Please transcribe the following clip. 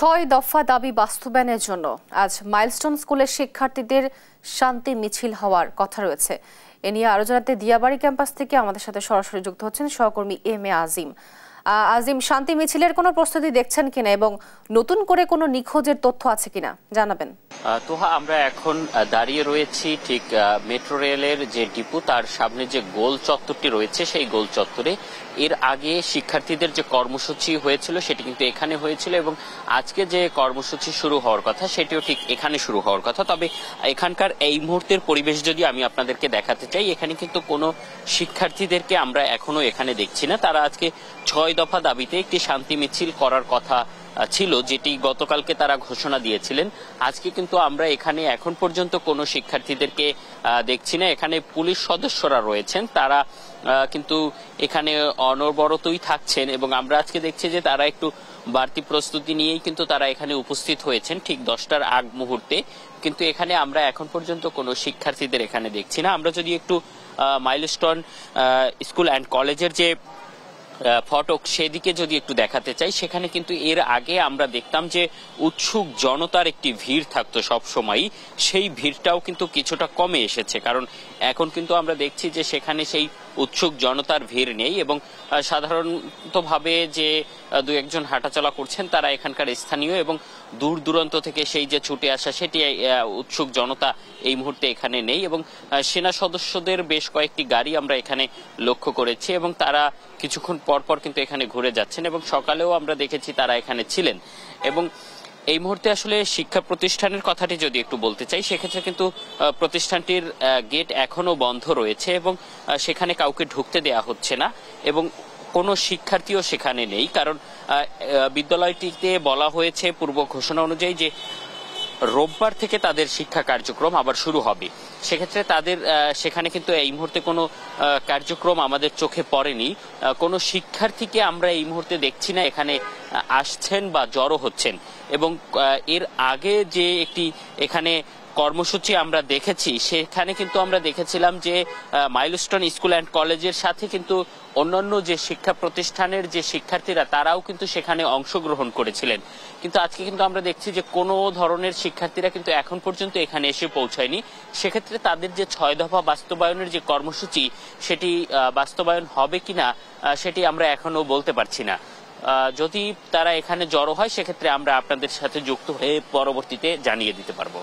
ছয় দফা দাবি বাস্তবায়নের জন্য আজ মাইলস্টোন স্কুলের শিক্ষার্থীদের শান্তি মিছিল হওয়ার কথা রয়েছে। এ নিয়ে আরো জানাতে দিয়াবাড়ি ক্যাম্পাস থেকে আমাদের সাথে সরাসরি যুক্ত হচ্ছেন সহকর্মী এম এ আজিম। আজিম, শান্তি মিছিলের কোনো প্রস্তুতি দেখছেন কিনা এবং নতুন করে কোনো নিখোঁজের তথ্য আছে কিনা জানাবেন। তোহা, আমরা এখন দাঁড়িয়ে রয়েছি ঠিক মেট্রো রেলের যে ডিপো তার সামনে যে গোল চত্বরটি রয়েছে সেই গোল চত্বরে। এর আগে শিক্ষার্থীদের যে কর্মসূচি হয়েছিল সেটি কিন্তু এখানে হয়েছিল এবং আজকে যে কর্মসূচি শুরু হওয়ার কথা সেটিও ঠিক এখানে শুরু হওয়ার কথা। তবে এখানকার এই মুহূর্তের পরিবেশ যদি আমি আপনাদেরকে দেখাতে চাই, এখানে কিন্তু কোনো শিক্ষার্থীদেরকে আমরা এখনো এখানে দেখছি না। তারা আজকে 6 দফা দাবিতে একটি শান্তি মিছিল করার কথা ছিল, যেটি গতকালকে তারা ঘোষণা দিয়েছিলেন। আজকে কিন্তু আমরা এখানে এখন পর্যন্ত কোনো শিক্ষার্থীদেরকে দেখছি না। এখানে পুলিশ সদস্যরা রয়েছেন, তারা কিন্তু এখানে অনবরতই থাকছেন এবং আমরা আজকে দেখছি যে তারা একটু বাড়তি প্রস্তুতি নিয়েই কিন্তু তারা এখানে উপস্থিত হয়েছেন ঠিক 10টার আগ মুহূর্তে। কিন্তু এখানে আমরা এখন পর্যন্ত কোনো শিক্ষার্থীদের এখানে দেখছি না। আমরা যদি একটু মাইলস্টোন স্কুল অ্যান্ড কলেজের যে ফটক সেদিকে যদি একটু দেখাতে চাই, সেখানে কিন্তু এর আগে আমরা দেখতাম যে উৎসুক জনতার একটি ভিড় থাকতো সব সময়ই। সেই ভিড়টাও কিন্তু কিছুটা কমে এসেছে, কারণ এখন কিন্তু আমরা দেখছি যে সেখানে সেই উৎসুক জনতার ভিড় নেই এবং সাধারণতভাবে যে দু একজন হাঁটাচলা করছেন তারা এখানকার স্থানীয় এবং দূর দূরান্ত থেকে সেই যে ছুটে আসা সেটি উৎসুক জনতা এই মুহূর্তে এখানে নেই। এবং সেনা সদস্যদের বেশ কয়েকটি গাড়ি আমরা এখানে লক্ষ্য করেছি এবং তারা কিছুক্ষণ পরপর কিন্তু এখানে ঘুরে যাচ্ছেন এবং সকালেও আমরা দেখেছি তারা এখানে ছিলেন। এবং এই মুহূর্তে আসলে শিক্ষা প্রতিষ্ঠানের কথাটি যদি একটু বলতে চাই, সেক্ষেত্রে কিন্তু প্রতিষ্ঠানটির গেট এখনো বন্ধ রয়েছে এবং সেখানে কাউকে ঢুকতে দেয়া হচ্ছে না এবং কোনো শিক্ষার্থীও সেখানে নেই, কারণ বিদ্যালয়টিতে বলা হয়েছে পূর্ব ঘোষণা অনুযায়ী যে রোববার থেকে তাদের শিক্ষা কার্যক্রম আবার শুরু হবে। সেক্ষেত্রে তাদের সেখানে কিন্তু এই মুহূর্তে কোনো কার্যক্রম আমাদের চোখে পড়েনি। কোনো শিক্ষার্থীকে আমরা এই মুহূর্তে দেখছি না এখানে আসছেন বা জড়ো হচ্ছেন। এবং এর আগে যে একটি এখানে কর্মসূচি আমরা দেখেছি, সেখানে কিন্তু আমরা দেখেছিলাম যে মাইলস্টোন স্কুল অ্যান্ড কলেজের সাথে কিন্তু অন্যান্য যে শিক্ষা প্রতিষ্ঠানের যে শিক্ষার্থীরা তারাও কিন্তু সেখানে অংশগ্রহণ করেছিলেন। কিন্তু আজকে কিন্তু আমরা দেখছি যে কোনো ধরনের শিক্ষার্থীরা কিন্তু এখন পর্যন্ত এখানে এসে পৌঁছায়নি। সেক্ষেত্রে তাদের যে 6 দফা বাস্তবায়নের যে কর্মসূচি সেটি বাস্তবায়ন হবে কিনা সেটি আমরা এখনো বলতে পারছি না। যদি তারা এখানে জড়ো হয় সেক্ষেত্রে আমরা আপনাদের সাথে যুক্ত হয়ে পরবর্তীতে জানিয়ে দিতে পারবো।